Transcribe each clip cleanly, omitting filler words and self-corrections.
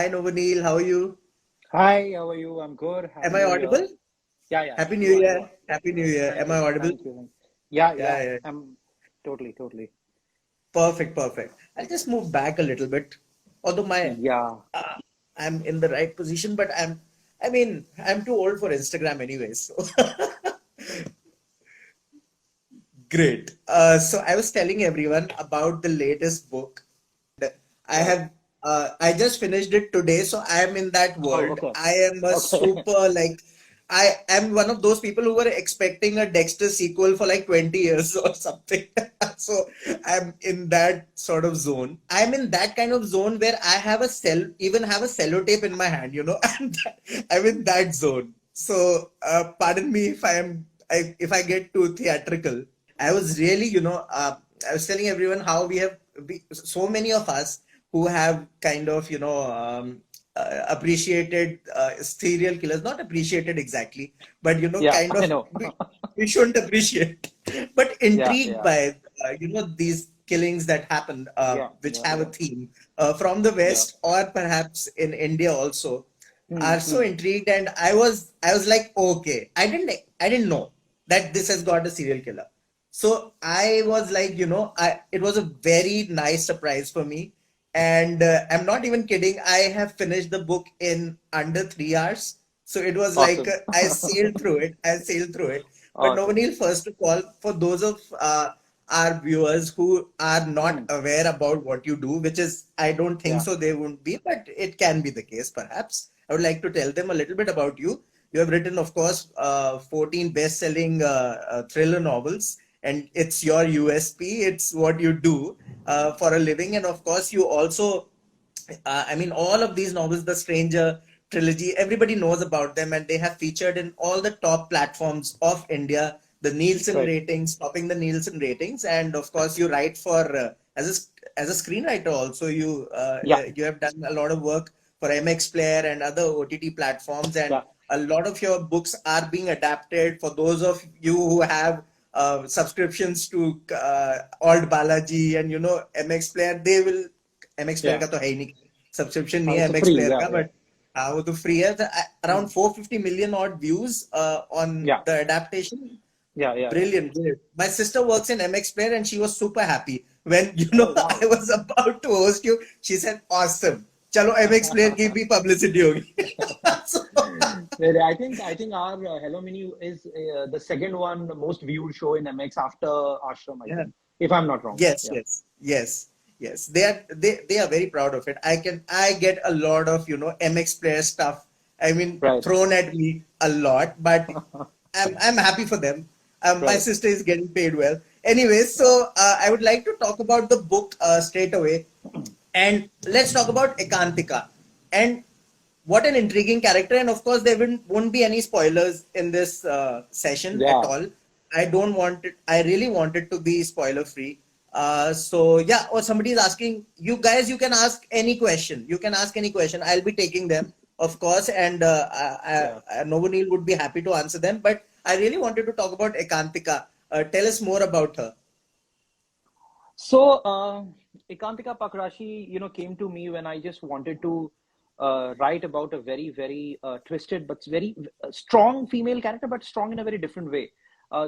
Hi, Novoneel. How are you? Hi, how are you? I'm good. Am Happy I New Year. audible? Yeah, Happy New you are, you Year. are. Happy New Year. Thank Am I you, audible? thank you. Yeah, Yeah, yeah, yeah. I'm totally. Perfect, perfect. I'll just move back a little bit. Although Yeah. uh, I'm in the right position, but I'm too old for Instagram anyways. So great. So I was telling everyone about the latest book. I Right. have I just finished it today, so I am in that Oh, world. okay. I am a Okay. super like I am one of those people who were expecting a Dexter sequel for like 20 years or something. So I'm in that sort of zone. I'm in that kind of zone where I have even have a cellotape in my hand, you know. I'm in that zone. So pardon me if I get too theatrical. I was really, I was telling everyone how so many of us who have kind of, appreciated serial killers, not appreciated exactly, but, Yeah, kind I of, know. we shouldn't appreciate, but Yeah, intrigued yeah, by, these killings that happen, yeah, which yeah, have a yeah, theme from the yeah. West or perhaps in India also Hmm, are so hmm. intrigued. And I was like, okay, I didn't know that this has got a serial killer. So I was like, it was a very nice surprise for me. And I'm not even kidding. I have finished the book in under 3 hours. So it was like Awesome. I sailed through it. I sailed through it. But Awesome. Novanil, first of all, for those of our viewers who are not Hmm. aware about what you do, which is, I don't think Yeah, so, they won't be, but it can be the case perhaps. I would like to tell them a little bit about you. You have written, of course, 14 best-selling thriller novels, and it's your USP. It's what you do for a living, and of course, you also all of these novels, the Stranger trilogy, everybody knows about them, and they have featured in all the top platforms of India, the Nielsen right. ratings, topping the Nielsen ratings, and of course, you write for as a screenwriter also. Yeah, You have done a lot of work for MX Player and other OTT platforms, and yeah. a lot of your books are being adapted. For those of you who have subscriptions to Alt Balaji and MX Player, they will MX Player Yeah. का तो है ही नहीं subscription नहीं है It's a MX free. Player Yeah, का yeah. But हाँ वो तो फ्री है Hmm. around 450 million odd views on Yeah, the adaptation. yeah. Brilliant, brilliant. My sister works in MX Player and she was super happy when Oh, I wow. was about to host you. She said, "Awesome, चलो MX Player की भी publicity होगी." So, Well, I think our Hello Menu is the second one most viewed show in MX after Ashram, I yeah. think, if I'm not wrong. Yes, Yeah. yes, yes, yes. They are very proud of it. I get a lot of MX Player stuff. I mean, Right. thrown at me a lot, but I'm happy for them. My Right. sister is getting paid well. Anyway, Yeah. so I would like to talk about the book straight away, and let's talk about Ekantika. And what an intriguing character. And of course, there won't be any spoilers in this session at Yeah. all. I really want it to be spoiler free. So yeah, or somebody is asking you guys, you can ask any question. You can ask any question. I'll be taking them, of course, and Yeah. Novoneel would be happy to answer them. But I really wanted to talk about Ekantika. Tell us more about her. So, Ekantika Pakrashi, came to me when I just wanted to write about a very twisted but very strong female character, but strong in a very different way.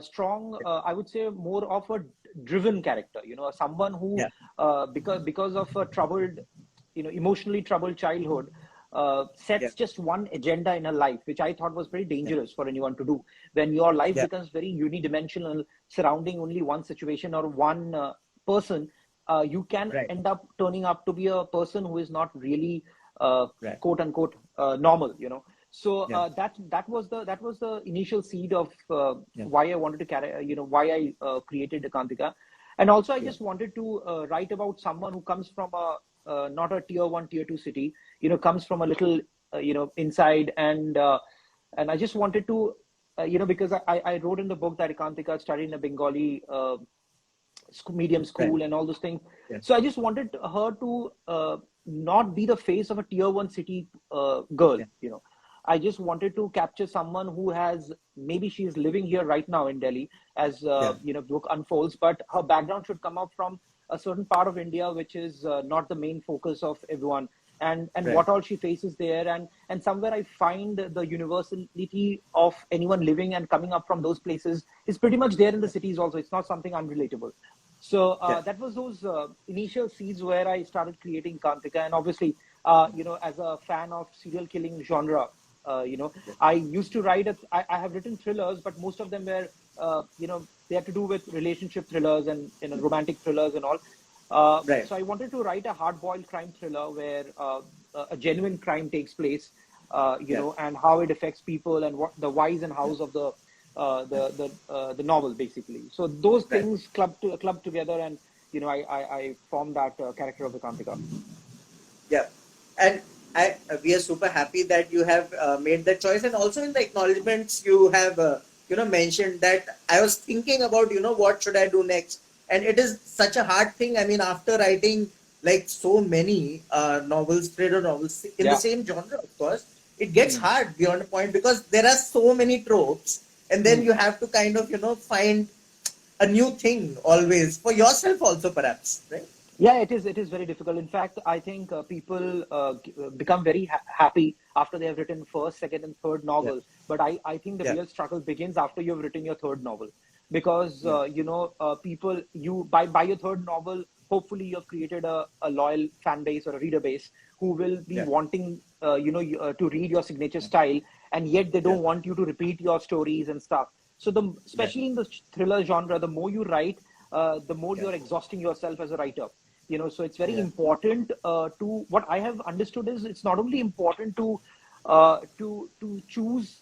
Strong, I would say, more of a driven character. Someone who, Yeah, because of a troubled, emotionally troubled childhood, yeah, sets just one agenda in her life, which I thought was very yeah, dangerous for anyone to do. When your life yeah. becomes very unidimensional, surrounding only one situation or one person, you can Right, end up turning up to be a person who is not really right. quote unquote normal. So Yeah, that was the initial seed of yeah, why I wanted to carry, why I created Kantika. And also I yeah, just wanted to write about someone who comes from a not a tier 1 tier 2 city, comes from a little inside, and I just wanted to because I wrote in the book that Kantika studied in a Bengali medium right. school and all those things. Yeah, So I just wanted her to not be the face of a tier 1 city girl. yeah, I just wanted to capture someone who has, maybe she's living here right now in Delhi as yeah, book unfolds, but her background should come up from a certain part of India which is not the main focus of everyone. and Right. what all she faces there, and somewhere I find the universality of anyone living and coming up from those places is pretty much there in the cities also. It's not something unrelatable. So Yeah. that was those initial seeds where I started creating Kantika. And obviously, as a fan of serial killing genre, I used to write, I have written thrillers, but most of them were, they had to do with relationship thrillers and romantic thrillers and all. Right. So I wanted to write a hard-boiled crime thriller where a genuine crime takes place, Yeah. and how it affects people and what the whys and hows of the novel basically. So those Right. things clubbed together, and I formed that character of Ekantika. Yeah, and we are super happy that you have made that choice, and also in the acknowledgements you have mentioned that I was thinking about what should I do next, and it is such a hard thing. I mean, after writing like so many novels, thriller novels in the Yeah. same genre, of course, it gets Mm. hard beyond a point because there are so many tropes, and then Mm. you have to kind of find a new thing always for yourself also, perhaps, right? Yeah, it is very difficult. In fact, I think people become very happy after they have written first, second, and third Yeah, novel. But I think the yeah, real struggle begins after you've written your third novel, because yeah, people, you by your third novel, hopefully you've created a loyal fan base or a reader base who will be yeah, wanting to read your signature style, and yet they yeah, don't want you to repeat your stories and stuff. So yeah, especially in the thriller genre, the more you write, the more yeah, you're exhausting yourself as a writer. So it's very yeah. important to, what I have understood is, it's not only important to choose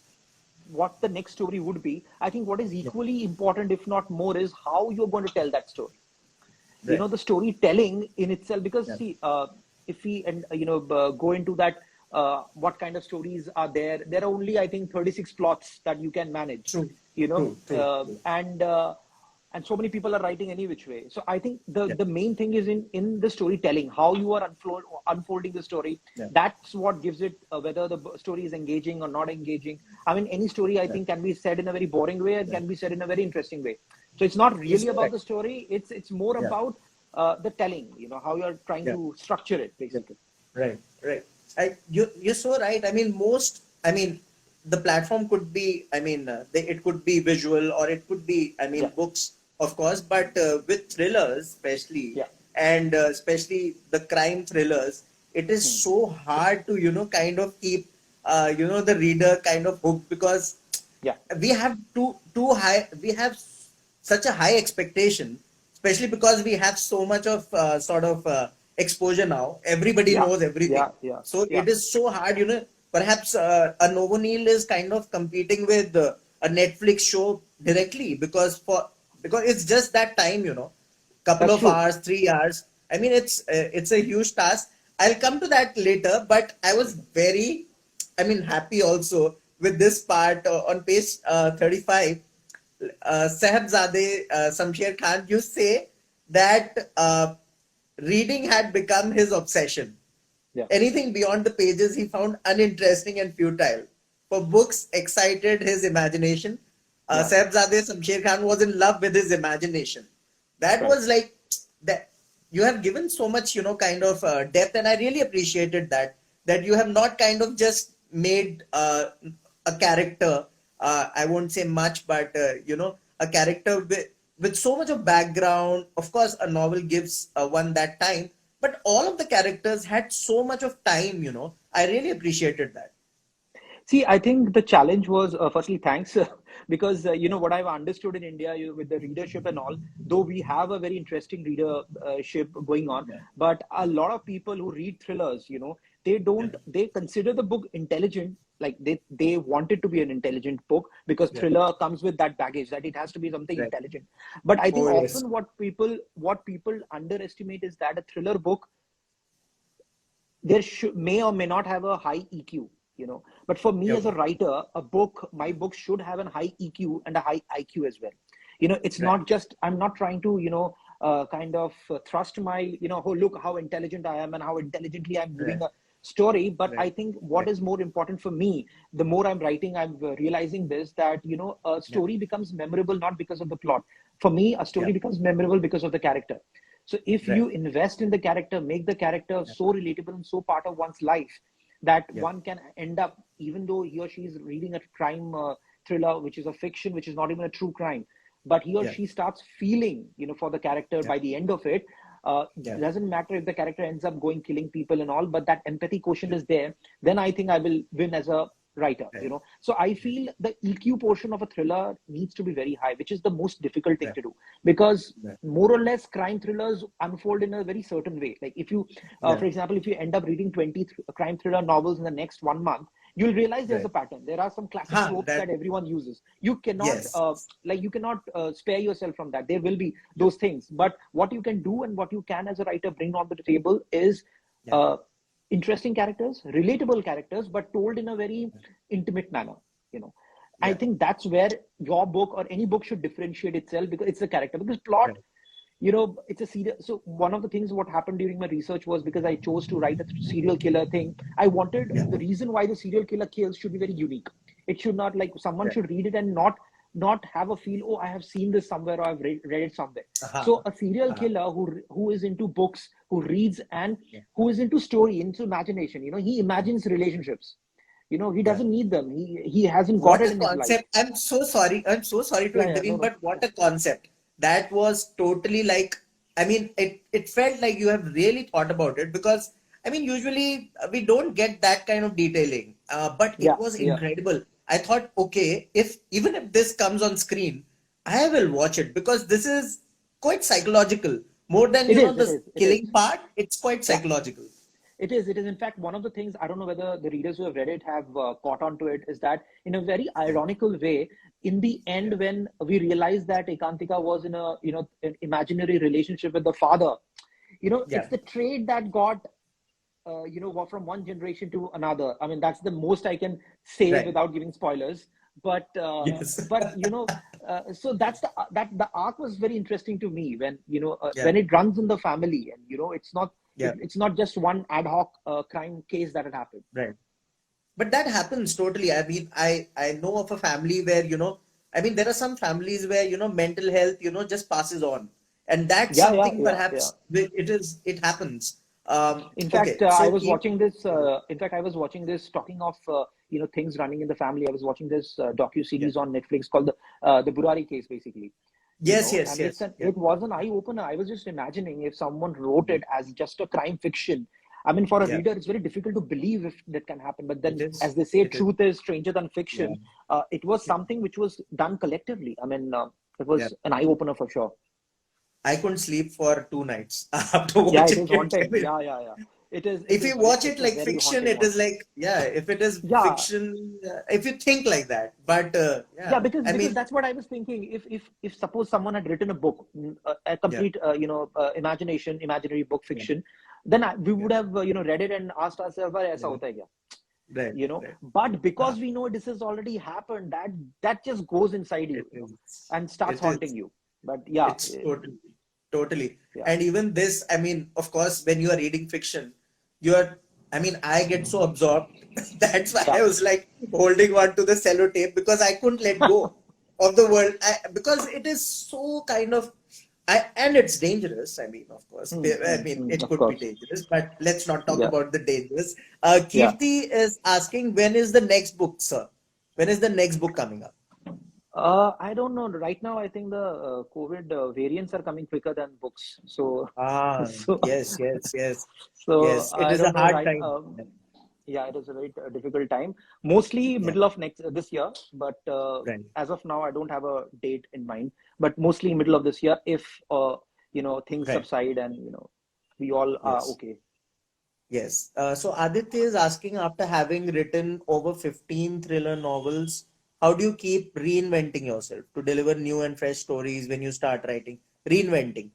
what the next story would be. I think what is Yeah. equally important, if not more, is how you're going to tell that story. Right. The storytelling in itself, because Yeah. see, if we and go into that, what kind of stories are there are only, I think, 36 plots that you can manage, True. you know True. True. True. and so many people are writing any which way. So I think the Yeah. the main thing is in the storytelling, how you are unfolding the story. Yeah. That's what gives it, whether the story is engaging or not engaging. I mean, any story, I Yeah. think, can be said in a very boring way and Yeah. can be said in a very interesting way. So it's not You're really so about right. the story. It's more Yeah. about the telling. How you're trying Yeah. to structure it, Yeah. basically. Right. Right. You're so right. I mean, the platform could be. It could be visual or it could be. Yeah, Books, of course. But with thrillers, especially, yeah, and especially the crime thrillers, it is hmm. so hard to kind of keep the reader kind of hooked because Yeah, we have such a high expectation, especially because we have so much of sort of exposure now. Everybody yeah, knows everything, yeah, yeah, so yeah. it is so hard. Perhaps a Novoneel is kind of competing with a Netflix show directly because it's just that time. Couple That's of true. hours, 3 hours. It's a huge task. I'll come to that later, but I was very happy also with this part on page 35. Sahibzade Samsher Khan, you say that reading had become his obsession. Yeah, Anything beyond the pages he found uninteresting and futile. For books excited his imagination. yeah, Sahibzade Samsher Khan was in love with his imagination. That correct. was like that. You have given so much, kind of depth, and I really appreciated that. That you have not kind of just made a character. I won't say much, but a character with so much of background. Of course, a novel gives one that time, but all of the characters had so much of time. I really appreciated that. See, I think the challenge was, firstly, thanks, because what I've understood in India, with the readership and all, though we have a very interesting readership going on, Yeah, but a lot of people who read thrillers, they yeah, don't they consider the book intelligent, like they want it to be an intelligent book, because yeah. thriller comes with that baggage that it has to be something Right. intelligent. But I think Oh yes. often what people underestimate is that a thriller book, may or may not have a high EQ. But for me as Okay. a writer, my book should have a high EQ and a high IQ as well. It's Right. not just, I'm not trying to, kind of thrust my, oh, look how intelligent I am and how intelligently I'm moving Right. a story. But Right. I think what Right. is more important for me, the more I'm writing, I'm realizing this, that, a Yeah. story becomes memorable not because of the plot. For me, a Yeah. story becomes memorable because of the character. So if Right. you invest in the character, make the character so relatable and so part of one's life that Yeah. one can end up, even though he or she is reading a crime thriller, which is a fiction, which is not even a true crime, but he or Yeah. she starts feeling, for the character Yeah. by the end of it. Yeah. It doesn't matter if the character ends up going killing people and all, but that empathy quotient is there. Then I think I will win as a writer. Right. So I feel the EQ portion of a thriller needs to be very high, which is the most difficult thing Right. to do, because Right. more or less crime thrillers unfold in a very certain way. Like if you, Yeah. for example, if you end up reading 20 crime thriller novels in the next 1 month, you'll realize there's Right. a pattern. There are some classic tropes That. that everyone uses. You cannot Yes. spare yourself from that. There will be those things, but what you can do and what you can as a writer bring on the table is Yeah. interesting characters, relatable characters, but told in a very intimate manner. I Yeah. think that's where your book or any book should differentiate itself, because it's the character. Because plot, Right. it's a serial. So one of the things what happened during my research was, because I chose to write a serial killer thing, I wanted Yeah. the reason why the serial killer kills should be very unique. It should not, like, someone Yeah. should read it and not have a feel, oh, I have seen this somewhere, or I've read it somewhere. Uh-huh. So a serial Uh-huh. killer who is into books, who reads, and Yeah. who is into story, into imagination. He imagines relationships. He Yeah. doesn't need them. He hasn't got What it a in his life. concept. I'm so sorry. I'm so sorry to Yeah, no, intervene, no. but what a concept. That was totally like, I mean, it felt like you have really thought about it, because, I mean, usually we don't get that kind of detailing, but it Yeah, was yeah. incredible. I thought, okay, even if this comes on screen, I will watch it, because this is quite psychological. More than, It is, it the is, it is. killing part, it's quite Yeah. psychological. It is. It is. In fact, one of the things, I don't know whether the readers who have read it have caught on to it, is that in a very Yeah. ironical way, in the end, Yeah. when we realized that Ekantika was in a, an imaginary relationship with the father, it's Yeah. the trait that got, from one generation to another. I mean, that's the most I can say Right. without giving spoilers. But, Yes. so that's the arc was very interesting to me, when, Yeah. when it runs in the family, and, it's not, Yeah. it's not just one ad hoc crime case that had happened. Right. But that happens totally. I mean, I know of a family where, I mean, there are some families where, mental health, just passes on. And that's Yeah, yeah, something yeah, yeah. perhaps it happens. In fact, Okay. I So was keep, watching this. In fact, I was watching this. Talking of things running in the family, I was watching this docu yeah. series on Netflix called the Burari case, basically. Yes, yes, And yes. Yeah. it was an eye opener. I was just imagining if someone wrote Yeah. it as just a crime fiction. I mean, for a Yeah. reader, it's very difficult to believe if that can happen. But It then, is. as they say, It is. truth is stranger than Yeah. fiction. It was Yeah. something which was done collectively. I mean, it Yeah. was an eye opener for sure. I couldn't sleep for 2 nights after Yeah, it watching is it. I haunting. mean, Yeah, yeah, yeah. It is. if you watch it It's a like very fiction, haunting it one. is like, yeah, if it is Yeah, fiction, if you think like that. But yeah, yeah, because I mean, that's what I was thinking. If suppose someone had written a book, a yeah, complete imaginary book yeah, fiction, then we yeah. would have read it and asked ourselves, "Why aisa Yeah. hota hai kya?" Right, right. But Uh, because we know this has already happened, that just goes inside it you, is. and starts It is. haunting you. But yeah, It's totally, totally. yeah, And even this, I mean, of course, when you are reading fiction, you're, I mean, I get so absorbed. That's why yeah. I was like holding on to the cellotape, because I couldn't let go of the world. Because it is so kind of, and it's dangerous. I mean, of course, I mean, it Of could be course, dangerous, but let's not talk yeah, about the dangers. yeah. Kirti is asking, when is the next book, sir? When is the next book coming up? I don't know. Right now, I think the COVID variants are coming quicker than books. So, Ah, so, yes, yes, yes, so yes. It I is a don't know. hard Right? time. Yeah, it is a very difficult time. Mostly Yeah, middle of next this year, but right. as of now, I don't have a date in mind. But mostly middle of this year, if things Right. subside and we all are Yes. okay. Yes. So Aditya is asking, after having written over 15 thriller novels, how do you keep reinventing yourself to deliver new and fresh stories when you start writing? Reinventing,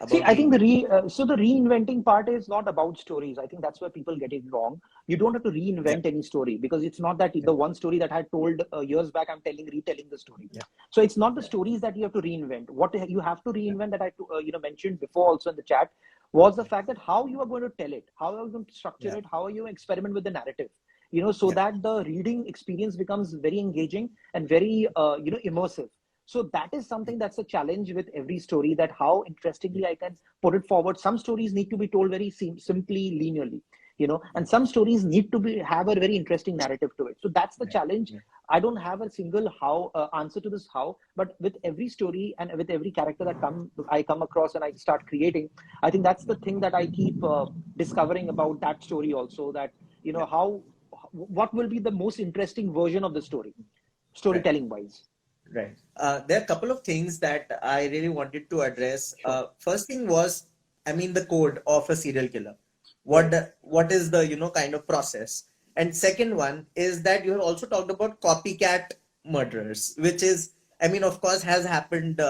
See, about I think reinventing. the reinventing part is not about stories. I think that's where people get it wrong. You don't have to Yeah, reinvent any story, because it's not that yeah, the one story that I had told years back, I'm retelling the story. yeah, So it's not the yeah, stories that you have to reinvent. What you have to reinvent, that I mentioned before also in the chat, was the yeah, fact that how you are going to tell it, how are you going to structure yeah, it, how are you experiment with the narrative, so yeah, that the reading experience becomes very engaging and very immersive. So that is something that's a challenge with every story, that how interestingly I can put it forward. Some stories need to be told very simply, linearly, and some stories need to have a very interesting narrative to it. So that's the challenge. I don't have a single answer to this how, but with every story and with every character that I come across and I start creating, I think that's the thing that I keep discovering about that story also, that what will be the most interesting version of the story, storytelling wise. Right. There are a couple of things that I really wanted to address. Sure. First thing was, I mean, the code of a serial killer. Right. What is the kind of process? And second one is that you have also talked about copycat murderers, which is, I mean, of course, has happened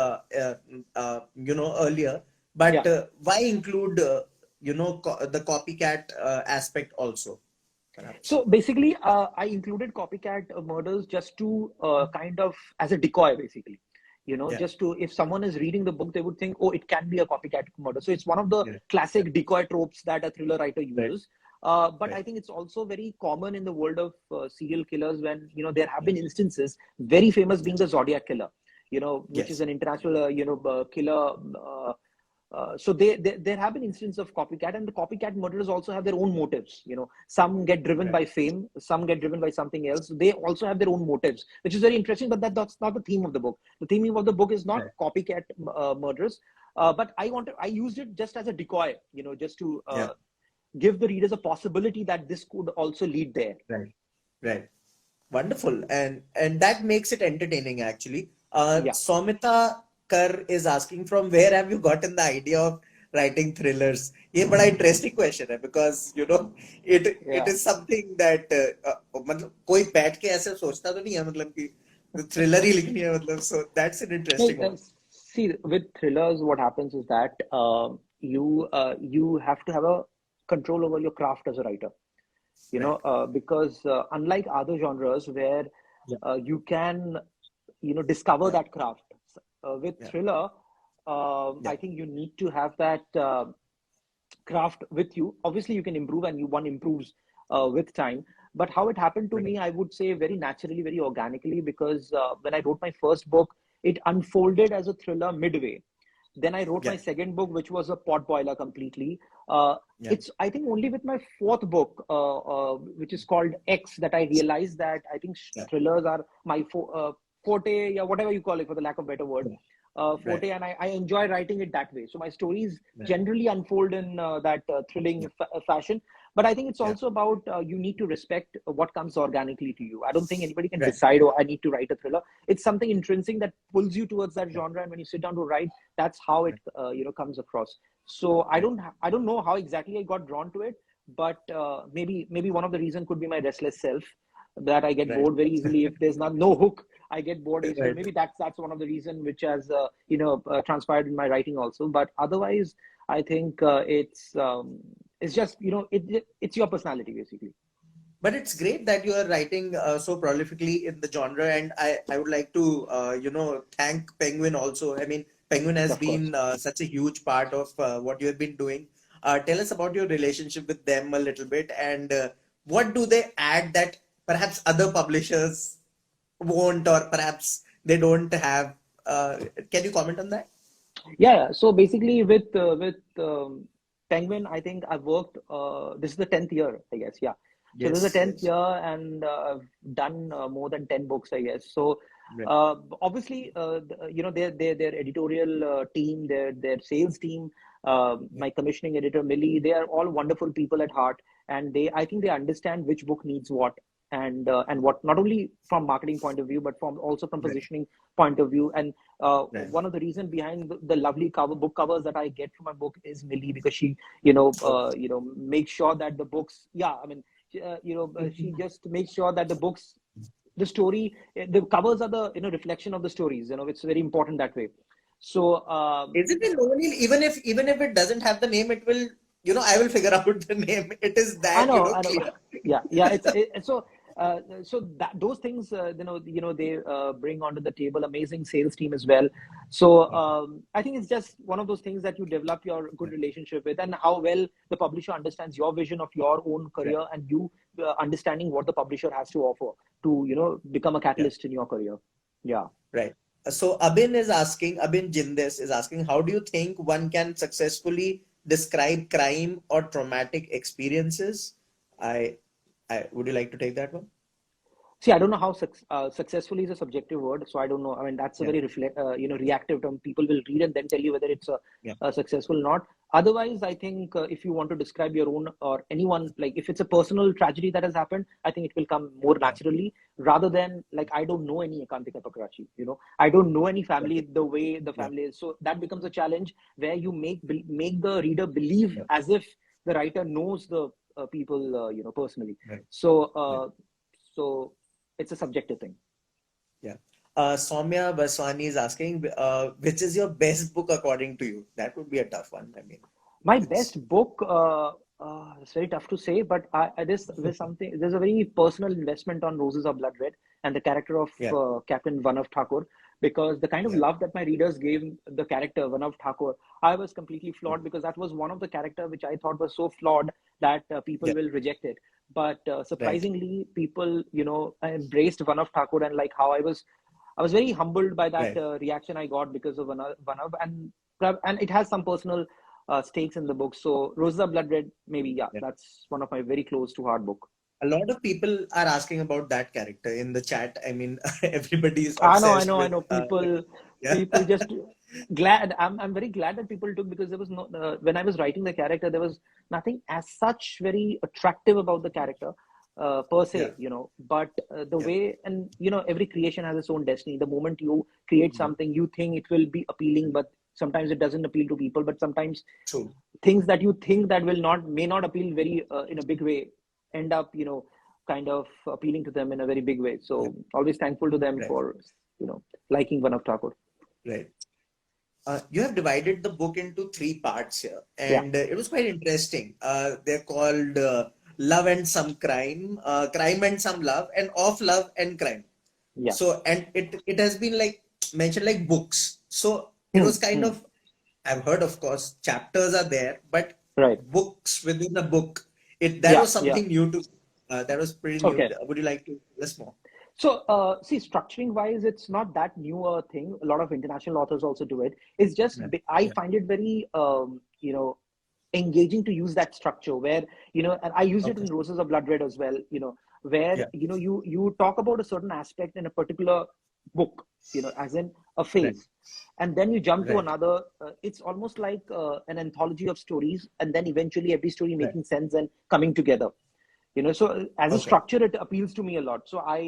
earlier. But Yeah. why include the copycat aspect also, perhaps? So basically, I included copycat murders just to kind of as a decoy, basically. Yeah. Just to, if someone is reading the book, they would think, oh, it can be a copycat murder. So it's one of the Yeah. classic decoy tropes that a thriller writer Right. uses. But Right. I think it's also very common in the world of serial killers, when there have been instances, very famous being the Zodiac killer, which is Yes. an international killer. So there have been instances of copycat, and the copycat murderers also have their own motives. Some get driven Right. by fame, some get driven by something else. They also have their own motives, which is very interesting. But that's not the theme of the book. The theme of the book is not Right. copycat murderers. But I used it just as a decoy, just to Yeah. give the readers a possibility that this could also lead there. Right. Right. Wonderful. And that makes it entertaining actually. Yeah. Soumita Kar is asking, from where have you gotten the idea of writing thrillers? ये बड़ा interesting question है, because it Yeah. is something that मतलब कोई बैठ के ऐसे सोचता तो नहीं है, मतलब कि thriller ही लिखनी है, मतलब, so that's an interesting one. See, with thrillers, what happens is that you have to have a control over your craft as a writer. Because unlike other genres where Yeah. you can discover Yeah. that craft, with Yeah. thriller, Yeah. I think you need to have that craft with you. Obviously you can improve, and one improves with time. But how it happened to Right. me, I would say very naturally, very organically, because when I wrote my first book, it unfolded as a thriller midway. Then I wrote my Yeah. second book, which was a potboiler completely. Yeah. It's, I think, only with my fourth book, which is called X, that I realized that I think Yeah. thrillers are my forte, yeah, whatever you call it, for the lack of a better word, forte, Right. and I enjoy writing it that way. So my stories Right. generally unfold in that thrilling fashion. But I think it's Yeah. also about you need to respect what comes organically to you. I don't think anybody can Right. decide, oh, I need to write a thriller. It's something intrinsic that pulls you towards that Yeah. genre, and when you sit down to write, that's how it comes across. So I don't know how exactly I got drawn to it, but maybe one of the reasons could be my restless self, that I get Right. bored very easily. If there's no hook, I get bored easily. Right. Maybe that's one of the reasons which has transpired in my writing also. But otherwise, I think it's just it's your personality basically. But it's great that you are writing so prolifically in the genre, and I would like to thank Penguin also. I mean, Penguin has Of course. been such a huge part of what you have been doing. Tell us about your relationship with them a little bit, and what do they add that perhaps other publishers won't, or perhaps they don't have. Can you comment on that? Yeah. So basically, with Penguin, I think I've worked. This is the 10th year, I guess. Yeah. So this is the Yes, 10th yes. year, and I've done more than 10 books, I guess. So Right. obviously, their editorial team, their sales team, my commissioning editor Millie, they are all wonderful people at heart, and I think they understand which book needs what, and what, not only from marketing point of view, but also from Right. positioning point of view. And Right. one of the reasons behind the lovely book covers that I get from my book is Millie, because she Oh. makes sure that the books, yeah, I mean, she just makes sure that the books, the story, the covers are the reflection of the stories. It's very important that way. So Isn't it Novoneel? Even if it doesn't have the name, it will, I will figure out the name. It is I that, know, I know. clear. Yeah. So that those things, they bring onto the table amazing sales team as well. So I think it's just one of those things that you develop your good relationship with, and how well the publisher understands your vision of your own Right. career, and you understanding what the publisher has to offer to become a Yeah. catalyst in your career. Yeah. Right. So Abin Jindes is asking, how do you think one can successfully describe crime or traumatic experiences? I, would you like to take that one? See, I don't know how successfully is a subjective word, so I don't know. I mean, that's a Yeah, very reactive term. People will read and then tell you whether it's yeah, a successful or not. Otherwise, I think if you want to describe your own or anyone, like if it's a personal tragedy that has happened, I think it will come more yeah, naturally rather than like I don't know any Ekantika Pakrashi. I don't know any yeah, family the way the yeah, family is. So that becomes a challenge where you make the reader believe yeah, as if the writer knows the people, personally. right, So, right, so it's a subjective thing. yeah. Soumya Vaswani is asking, which is your best book according to you? That would be a tough one. I mean, My it's best book, it's very tough to say, but there's something. There's a very personal investment on Roses of Blood Red and the character of yeah, Captain Vanav Thakur, because the kind of yeah, love that my readers gave the character Vanav Thakur, I was completely yeah, flawed because that was one of the character which I thought was so flawed that people yeah, will reject it. But right, surprisingly, people embraced Vanav Thakur, and like how I was very humbled by that right, reaction I got because of Vanav, and it has some personal stakes in the book. So Rosa Blood Red, maybe, yeah, yeah. that's one of my very close to heart book. A lot of people are asking about that character in the chat. I mean, everybody is I know, I obsessed know, I with, know. People, yeah, people just glad. I'm very glad that people took, because there was no when I was writing the character, there was nothing as such very attractive about the character per yeah, se, But the yeah, way, and every creation has its own destiny. The moment you create yeah, something, you think it will be appealing, but sometimes it doesn't appeal to people. But sometimes true, things that you think that may not appeal very in a big way end up kind of appealing to them in a very big way. yeah, So always thankful to them right, for liking Vanav Thakur. right. You have divided the book into three parts here, Yeah, and it was quite interesting. They're called Love and Some Crime, Crime and Some Love, and Of Love and Crime. yeah. So, and it has been like mentioned like books. So it Hmm, was kind hmm. of, I've heard, of course, chapters are there, but Right. books within a book, that Yeah, was yeah. something new to, that was pretty new. Okay. Would you like to tell us more? So, see, structuring wise, it's not that new a thing. A lot of international authors also do it. It's just Yeah, I yeah, find it very, engaging to use that structure where and I used it okay, in Roses of Blood Red as well. Where yeah, you talk about a certain aspect in a particular book, as in a right, phase, and then you jump to right, another. It's almost like an anthology of stories, and then eventually every story right, making sense and coming together. So as a okay, structure, it appeals to me a lot. So I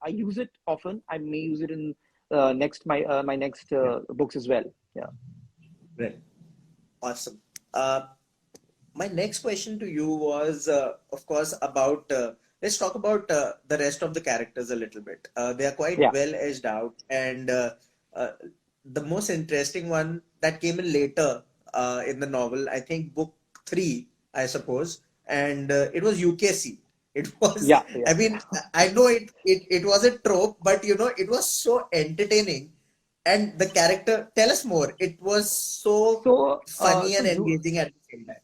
use it often. I may use it in next my next yeah, books as well. Yeah. right, awesome. My next question to you was, of course, about let's talk about the rest of the characters a little bit. They are quite Yeah. well edged out, and uh, the most interesting one that came in later in the novel, I think book three, I suppose, and it was UKC. It was, Yeah. Yeah. I mean, I know it was a trope, but it was so entertaining, and the character. Tell us more. It was so So, funny so and you engaging at the same time.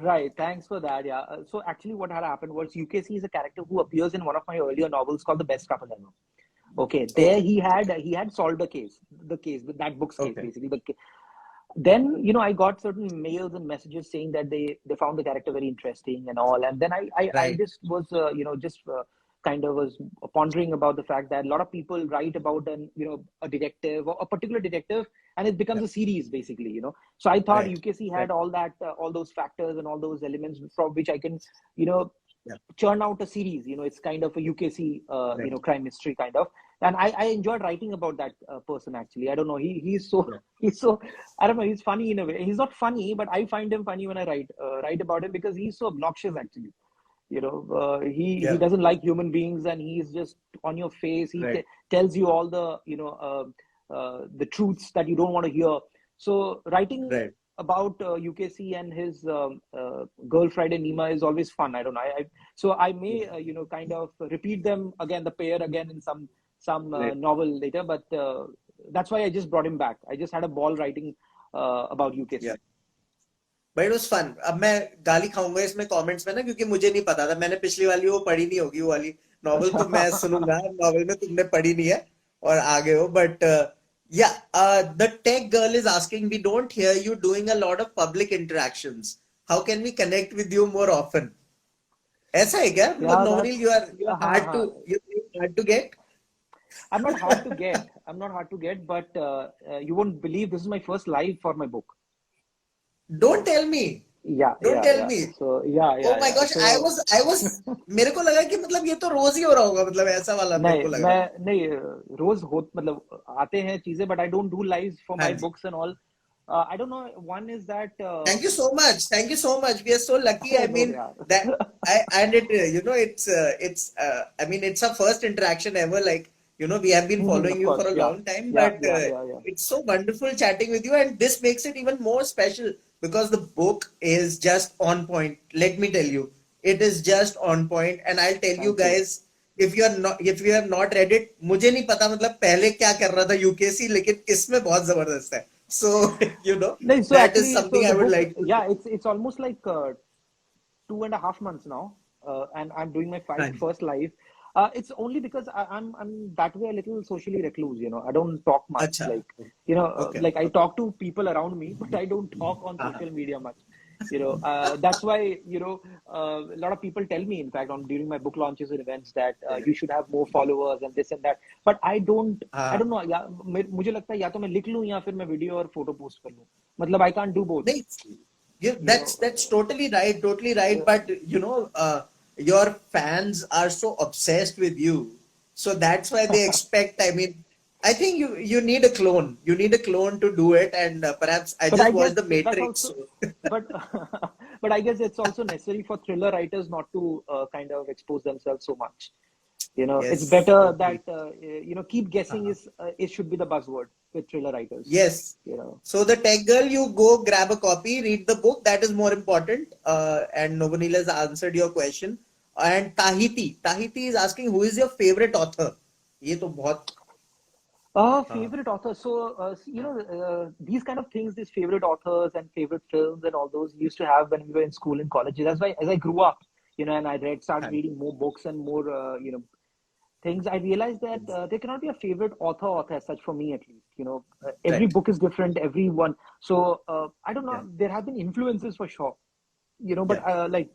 right. Thanks for that. Yeah. So actually, what had happened was UKC is a character who appears in one of my earlier novels called The Best Couple Ever. Okay, there Okay. he had solved the case, that book's case Okay. basically. Then I got certain mails and messages saying that they found the character very interesting and all, and then I Right. just was just kind of was pondering about the fact that a lot of people write about a detective or a particular detective, and it becomes Yeah. a series basically. So I thought Right. UKC Right. had all those factors and all those elements from which I can you know Yeah. churn out a series. It's kind of a UKC, Right. crime mystery kind of. And I enjoyed writing about that person actually. I don't know. He's so Yeah. he's so I don't know. He's funny in a way. He's not funny, but I find him funny when I write about him because he's so obnoxious actually. He Yeah. doesn't like human beings, and he's just on your face. He Right. tells you all the truths that you don't want to hear. So writing Right. about UKC and his girlfriend Nima is always fun. I don't know. So I Yeah. may kind of repeat them again, the pair again in some Right. novel later. But that's why I just brought him back. I just had a ball writing about Yeah. UKC. But it was fun. अब मैं गाली खाऊंगा इसमें comments में ना, क्योंकि मुझे नहीं पता था. मैंने पिछली वाली वो पढ़ी नहीं होगी, वो वाली नॉवल तो मैं सुनूंगा. नॉवल में तुमने पढ़ी नहीं है, or आ गए हो, but yeah, the tech girl is asking, we don't hear you doing a lot of public interactions. How can we connect with you more often? ऐसा है क्या? मतलब Yeah, Novoril, that's you are हाँ हाँ. hard to get. I'm not hard to get. I'm not hard to get, but you won't believe this is my first live for my book. Don't tell me. Yeah, Don't yeah, tell yeah. me. So yeah, Oh yeah, my yeah. gosh, So I was मेरे को लगा कि मतलब ये तो रोज ही हो रहा होगा, मतलब ऐसा वाला मेरे नहीं को लग रहा था. मैं नहीं रोज हो मतलब आते हैं चीजें but I don't do live for हाँ माय जी. Books and all I don't know one is that Thank you so much. Thank you so much. We are so lucky. I know mean that यार I and it I mean it's our first interaction ever. Like we have been following of you for course a yeah long time, yeah but yeah yeah yeah it's so wonderful chatting with you, and this makes it even more special because the book is just on point. Let me tell you, it is just on point, and I'll tell you thank you guys. If you have not read it, मुझे नहीं पता मतलब पहले क्या कर रहा था यूकेसी, लेकिन इसमें बहुत जबरदस्त है. So no, so that is actually so something I the would book like to. yeah it's almost like 2.5 months now and I'm doing my हाँ जी. first live it's only because I'm that way a little socially recluse I don't talk much अच्छा. like Okay. like I Okay. talk to people around me but I don't talk on हाँ social हाँ. media much that's why a lot of people tell me in fact on during my book launches and events that you should have more followers and this and that but I don't हाँ. know या मुझे लगता है या तो मैं लिख लूं या फिर मैं वीडियो और फोटो पोस्ट कर लूं मतलब I can't do both नहीं, you that's know totally right. But your fans are so obsessed with you, so that's why they expect. I mean, I think you need a clone. You need a clone to do it, and perhaps I but just I watched guess The that's Matrix. also So but but I guess it's also necessary for thriller writers not to kind of expose themselves so much it's yes, better totally. that keep guessing Uh-huh. is it should be the buzzword with thriller writers Yes. you know So the tech girl, you go grab a copy, read the book. That is more important. And Novanil has answered your question. And Tahiti is asking, who is your favorite author? ये तो बहुत. हाँ. favorite authors. So, these kind of things, these favorite authors and favorite films and all those used to have when we were in school and college. That's why, as I grew up, and I started हाँ. reading more books and more, things, I realized that Yes. there cannot be a favorite author as such for me at least. Every Right. book is different, every one. So I don't Yeah. know. There have been influences for sure. But Yeah. like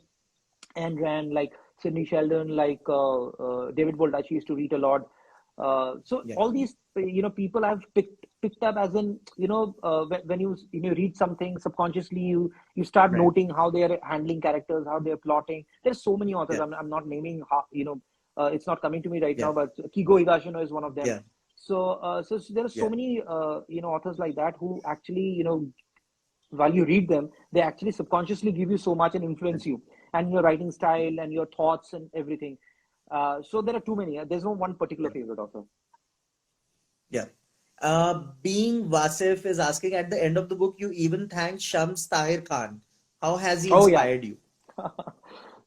Ayn Rand, like Sidney Sheldon, like David Baldacci used to read a lot. So Yeah. all these people I've picked up as in when you read something subconsciously you start Right. noting how they are handling characters, how they're plotting. There's so many authors. Yeah. I'm not naming how it's not coming to me right now, Yeah. but Kigo Higashino is one of them. Yeah. So there are so Yeah. many authors like that who actually while you read them, they actually subconsciously give you so much and influence you and your writing style and your thoughts and everything. So there are too many. There's no one particular Yeah. favorite author. Yeah. Being Wasif is asking, at the end of the book, you even thank Shams Tahir Khan. How has he Oh yeah. inspired you?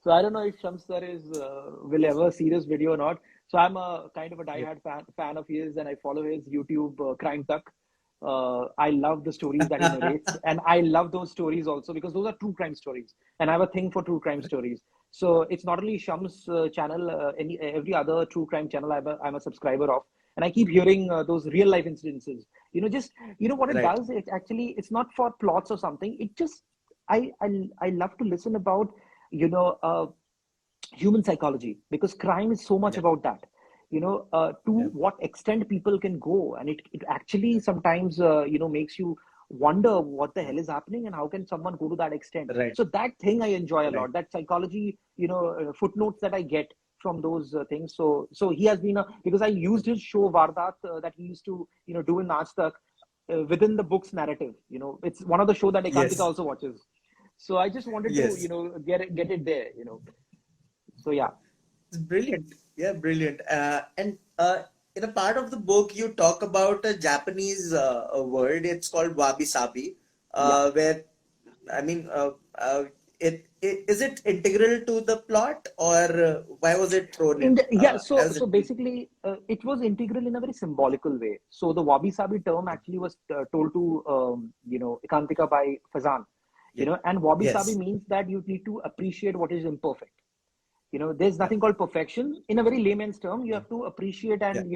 So I don't know if Shamsar will ever see this video or not. So I'm a kind of a Yeah. diehard fan of his, and I follow his YouTube Crime Tuck. I love the stories that he narrates, and I love those stories also because those are true crime stories, and I have a thing for true crime stories. So it's not only Shams channel, every other true crime channel I'm a subscriber of, and I keep hearing those real life incidences. Just what it Right. does. It's not for plots or something. It just I love to listen about you know uh, human psychology because crime is so much Yeah. about that to Yeah. what extent people can go and it actually sometimes makes you wonder what the Yeah. hell is happening and how can someone go to that extent. Right. So that thing I enjoy a Right. lot, that psychology footnotes that I get from those things. So he has been because I used his show Vardat that he used to do in Nashtak within the book's narrative. It's one of the show that Ekantika Yes. also watches. So I just wanted to Yes. get it there. So yeah. It's brilliant. Yeah, brilliant. And in a part of the book, you talk about a Japanese word. It's called wabi-sabi, Yeah. where, I mean, is it integral to the plot, or why was it thrown in? Yeah, I so was so basically, it was integral in a very symbolical way. So the wabi sabi term actually was told to Ekantika by Fazan, yeah. and wabi sabi Yes. means that you need to appreciate what is imperfect. There's Yeah. nothing called perfection in a very layman's term. You Yeah. have to appreciate Yeah. and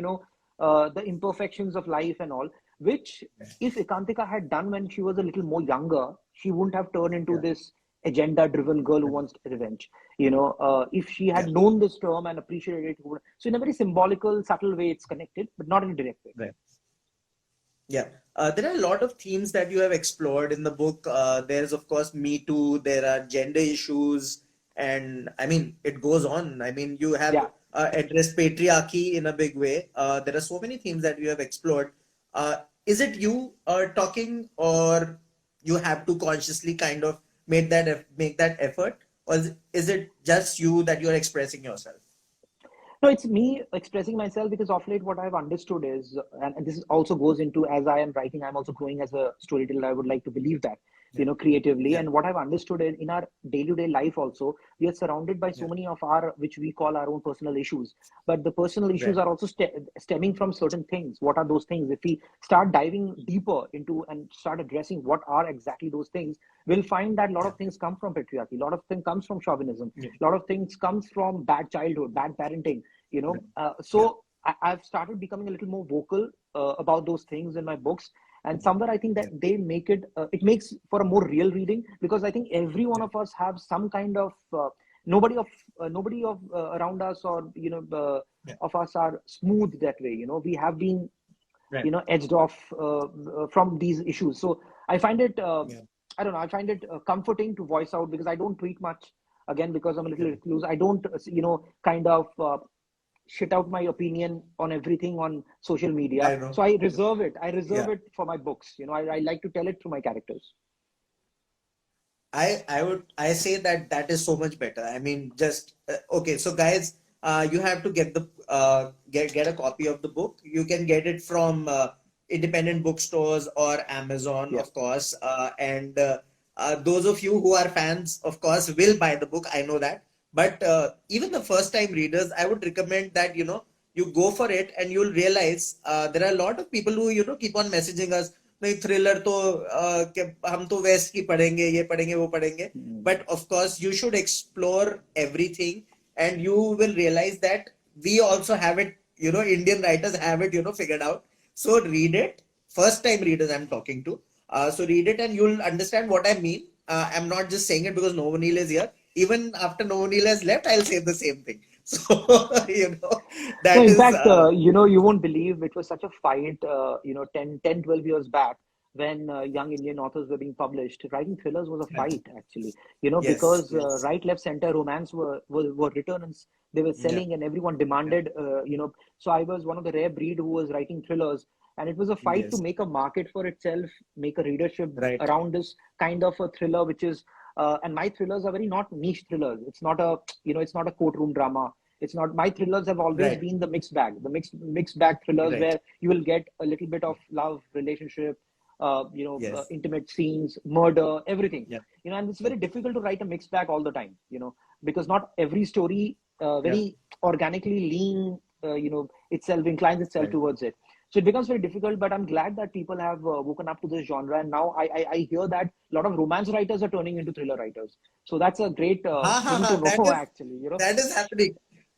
the imperfections of life and all, which if Ekantika had done when she was a little more younger, she wouldn't have turned into Yeah. this agenda-driven girl who wants revenge. If she had Yeah. known this term and appreciated it, so in a very symbolical, subtle way, it's connected, but not in a direct way. Right. Yeah. There are a lot of themes that you have explored in the book. There's, of course, Me Too. There are gender issues. And I mean, it goes on. I mean, you have Yeah. addressed patriarchy in a big way. There are so many themes that you have explored. Is it you talking, or you have to consciously kind of make that effort? Or is it just you that you're expressing yourself? No, it's me expressing myself because of late what I've understood is, and this also goes into as I am writing, I'm also growing as a storyteller. I would like to believe that, Yeah. creatively. Yeah. And what I've understood in our day-to-day life also, we are surrounded by so Yeah. many of our, which we call our own personal issues. But the personal issues Right. are also stemming from certain things. What are those things? If we start diving deeper into and start addressing what are exactly those things, we'll find that a lot Yeah. of things come from patriarchy, a lot of things comes from chauvinism, Yeah. a lot of things comes from bad childhood, bad parenting, Right. Yeah. so I've started becoming a little more vocal about those things in my books, and somewhere I think that Yeah. they make it it makes for a more real reading, because I think every one Yeah. of us have some kind of nobody of around us, or Yeah. of us are smooth that way. We have been Right. edged off from these issues. So I find it Yeah. I don't know, I find it comforting to voice out, because I don't tweet much, again because I'm a little Yeah. recluse. I don't kind of shit out my opinion on everything on social media. I know. So I reserve it. I Yeah. reserve it for my books. I like to tell it through my characters. I say that that is so much better. I mean, just okay. So guys, you have to get the get a copy of the book. You can get it from independent bookstores or Amazon, Yeah. of course. And those of you who are fans, of course, will buy the book. I know that. But even the first time readers, I would recommend that you go for it, and you'll realize there are a lot of people who keep on messaging us. नहीं thriller तो हम तो waste की पढ़ेंगे, ये पढ़ेंगे, वो पढ़ेंगे. Mm. But of course you should explore everything, and you will realize that we also have it, Indian writers have it, figured out. So read it. First time readers I'm talking to. So read it and you'll understand what I mean. I'm not just saying it because Novoneel is here. Even after Novoneel has left, I'll say the same thing. So, No, that in is, fact, you won't believe it was such a fight, 10, 12 years back, when young Indian authors were being published. Writing thrillers was a fight, actually, yes, because yes. right, left, center romance were written, and they were Yeah, selling, and everyone yeah, demanded, So I was one of the rare breed who was writing thrillers, and it was a fight to yes, make a market for itself, make a readership right, around this kind of a thriller, which is, and my thrillers are very not niche thrillers. It's not a, it's not a courtroom drama. It's not, my thrillers have always right, been the mixed bag, the mixed bag thrillers, right. where you will get a little bit of love, relationship, Yes, intimate scenes, murder, everything. yeah, And it's yeah, very difficult to write a mixed bag all the time. Because not every story yeah, very organically itself inclines itself right. towards it. So it becomes very difficult. But I'm glad that people have woken up to this genre, and now I hear that a lot of romance writers are turning into thriller writers. So that's a great Ha ha thing ha. to know, actually. That is happening.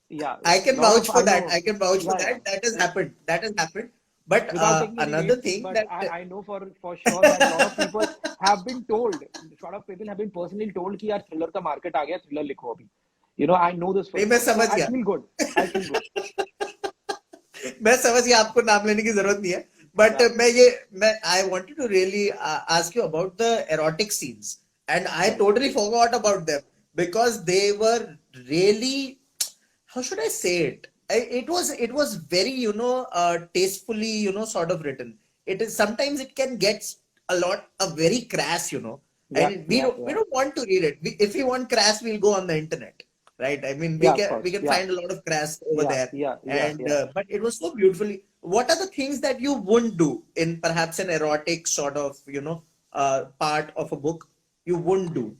Yeah, I a can lot vouch of, for I that. know. I can vouch for Yeah, yeah. that. That has Uh, happened. That has happened. But Without taking any another names, thing but that I know for sure that a lot of people have been told, a lot of people have been personally told कि यार thriller का market आ गया, thriller लिखो अभी. I know this for नहीं, मैं sure. So समझ I गया. feel good. I feel good. मैं समझ गया, आपको नाम लेने की जरूरत नहीं है. But Yeah. मैं I wanted to really ask you about the erotic scenes, and I Right. totally forgot about them because they were really, how should I say it? It was very tastefully sort of written. It is sometimes it can get a very crass, Yeah, and we yeah, don't we yeah. don't want to read it. If we want crass, we'll go on the internet, right? I mean, we Yeah, of can we course. can Yeah, find a lot of crass over yeah, there, yeah, yeah, and yeah. but it was so beautifully. What are the things that you wouldn't do in perhaps an erotic sort of part of a book you wouldn't do?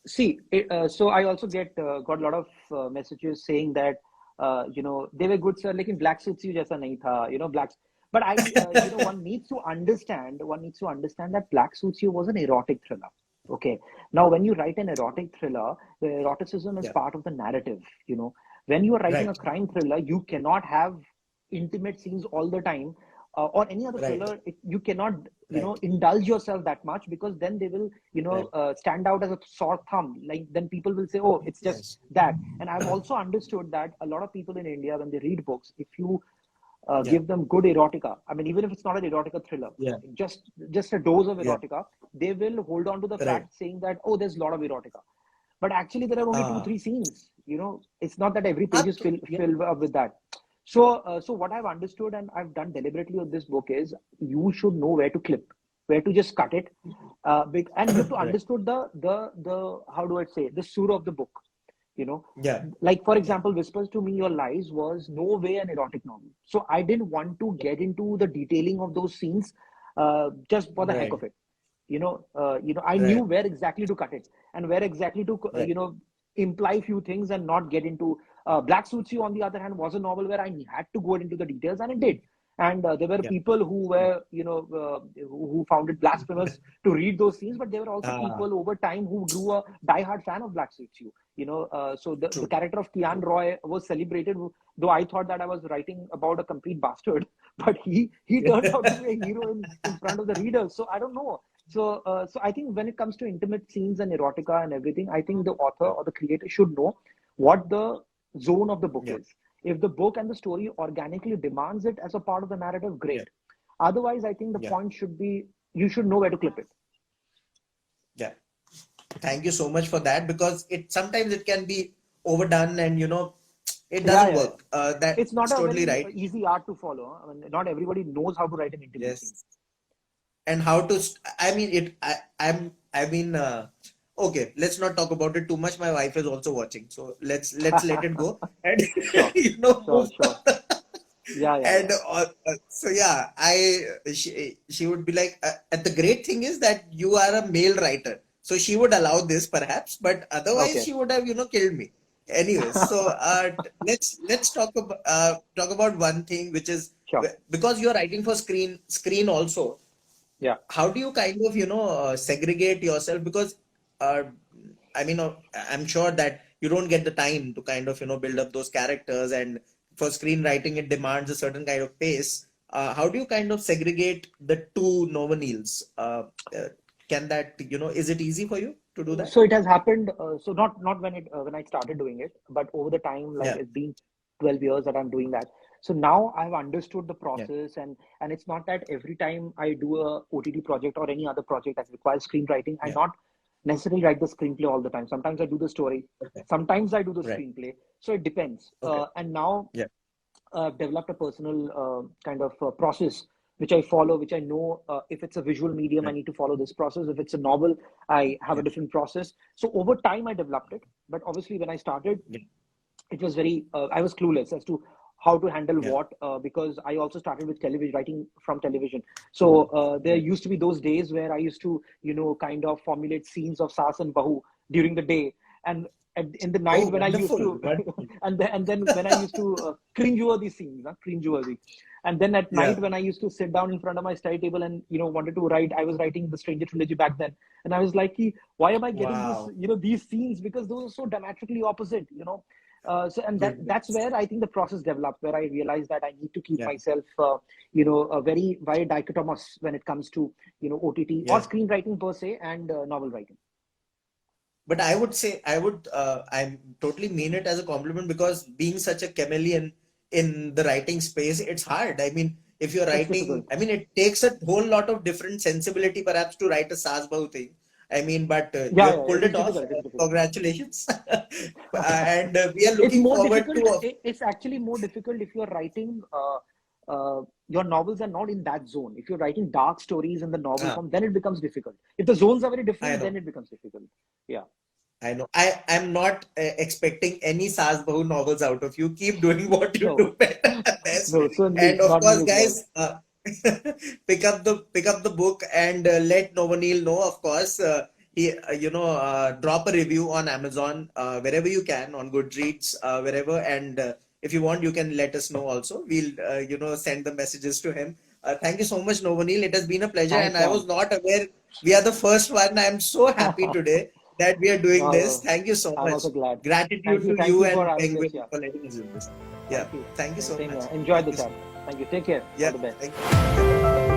See, so I also got a lot of messages saying that they were good sir, लेकिन black suits you जैसा नहीं था, blacks. But one needs to understand that Black Suits You was an erotic thriller. Okay. Now, when you write an erotic thriller, the eroticism is Yeah, part of the narrative. When you are writing a right. crime thriller, you cannot have intimate scenes all the time, or any other Right. thriller, you cannot, Right. indulge yourself that much, because then they will, Right. stand out as a sore thumb. Like, then people will say, oh, it's just Yes. that. And I've also understood that a lot of people in India, when they read books, if you Yeah. give them good erotica, I mean, even if it's not an erotica thriller, Yeah. just a dose of Yeah. erotica, they will hold on to the Right. fact, saying that, oh, there's a lot of erotica. But actually, there are only two, Ah. three scenes. It's not that every page is Yeah. filled up with that. So what I've understood, and I've done deliberately with this book, is you should know where to clip, where to just cut it, and you have to Right. understood the how do I say, the surah of the book. You know, Yeah. like, for Yeah. example, Whispers to Me Your Lies was no way an erotic novel. So I didn't want to get into the detailing of those scenes, just for the heck Right. of it. I knew Right. where exactly to cut it, and where exactly to, Right. imply few things and not get into. Black Suits You, on the other hand, was a novel where I had to go into the details, and it did. And there were Yeah. people who Yeah. were, who found it blasphemous to read those scenes, but there were also Ah. people over time who grew a diehard fan of Black Suits You. So the True. character of Kian True. Roy was celebrated, though I thought that I was writing about a complete bastard, but he Yeah. turned out to be a hero in front of the readers. So I don't know. So I think when it comes to intimate scenes and erotica and everything, I think the author or the creator should know what the zone of the book Yeah. is. If the book and the story organically demands it as a part of the narrative, Yeah. great. Otherwise, I think the Yeah. point should be, you should know where to clip it. Yeah. Thank you so much for that, because sometimes it can be overdone, and it Yeah, doesn't yeah, yeah. work. It's not That's a totally very right. easy art to follow. I mean, not everybody knows how to write an intimate scene. Yes. And how to I mean it I mean okay, let's not talk about it too much. My wife is also watching, so let's let it go, and Sure, move. sure, sure. Yeah, yeah, And yeah. so yeah, she would be like, and the great thing is that you are a male writer, so she would allow this perhaps, but otherwise Okay. she would have killed me. Anyways, so let's talk about one thing, which is, Sure. because you're writing for screen also, Yeah. how do you kind of segregate yourself? Because uh, I mean, I'm sure that you don't get the time to kind of build up those characters, and for screenwriting it demands a certain kind of pace. How do you kind of segregate the two Novoneels? Can that, is it easy for you to do that? So it has happened. So not when I started doing it, but over the time, like, Yeah. it's been 12 years that I'm doing that. So now I've understood the Yeah. process, and it's not that every time I do a OTT project or any other project that requires screenwriting, I Yeah. not necessarily write the screenplay all the time. Sometimes I do the story, Okay. sometimes I do the Right. screenplay. So it depends. Okay. And now Yeah. developed a personal kind of process which I follow, which I know, if it's a visual medium, I Right. need to follow this process. If it's a novel, I have a Yeah. different process. So over time, I developed it. But obviously, when I started, Yeah. it was very, I was clueless as to how to handle Yeah. what, because I also started with television, writing from television. So there Right. used to be those days where I used to, kind of formulate scenes of Saas and Bahu during the day. And in the night Oh, when I used wonderful. to, Wonderful. and then when I used to cringe-worthy scenes, cringe-worthy. And then at Yeah. night when I used to sit down in front of my study table and wanted to write, I was writing the Stranger Trilogy back then, and I was like, why am I getting this, Wow. these scenes, because those are so diametrically opposite, and that's Goodness. where I think the process developed, where I realized that I need to keep Yeah. myself, very very dichotomous when it comes to OTT or Yeah. screenwriting per se, and novel writing. But I would say, I totally mean it as a compliment, because being such a chameleon in the writing space, it's hard. I mean, if you're It's writing, difficult. I mean, it takes a whole lot of different sensibility perhaps to write a Saas Bahu thing. I mean, but you Yeah, have yeah, it pulled is it off. difficult. It is difficult. Congratulations. And we are It's looking more forward difficult. to, It's actually more difficult if you're writing. Your novels are not in that zone. If you're writing dark stories in the novel uh, form, then it becomes difficult. If the zones are very I different, know. then it becomes difficult. Yeah. I know. I'm not expecting any Saas Bahu novels out of you. Keep doing what you No, do better, best. no, certainly And of not me course, as well. guys, pick up the book, and let Novoneel know. Of course, drop a review on Amazon, wherever you can, on Goodreads, wherever. And if you want, you can let us know also. We'll send the messages to him. Thank you so much, Novoneel. It has been a pleasure, Thanks, and I was man. not aware we are the first one. I'm so happy today that we are doing No, this. no, Thank you so I'm much. also glad. Gratitude to Thank you you for and having us. Penguin Yeah. for letting us do this. Yeah. Thank you. Thank you so Same much. here. Enjoyed Thank the you so chat. much. Thank you. Take care. Yeah. All the best. Thank you.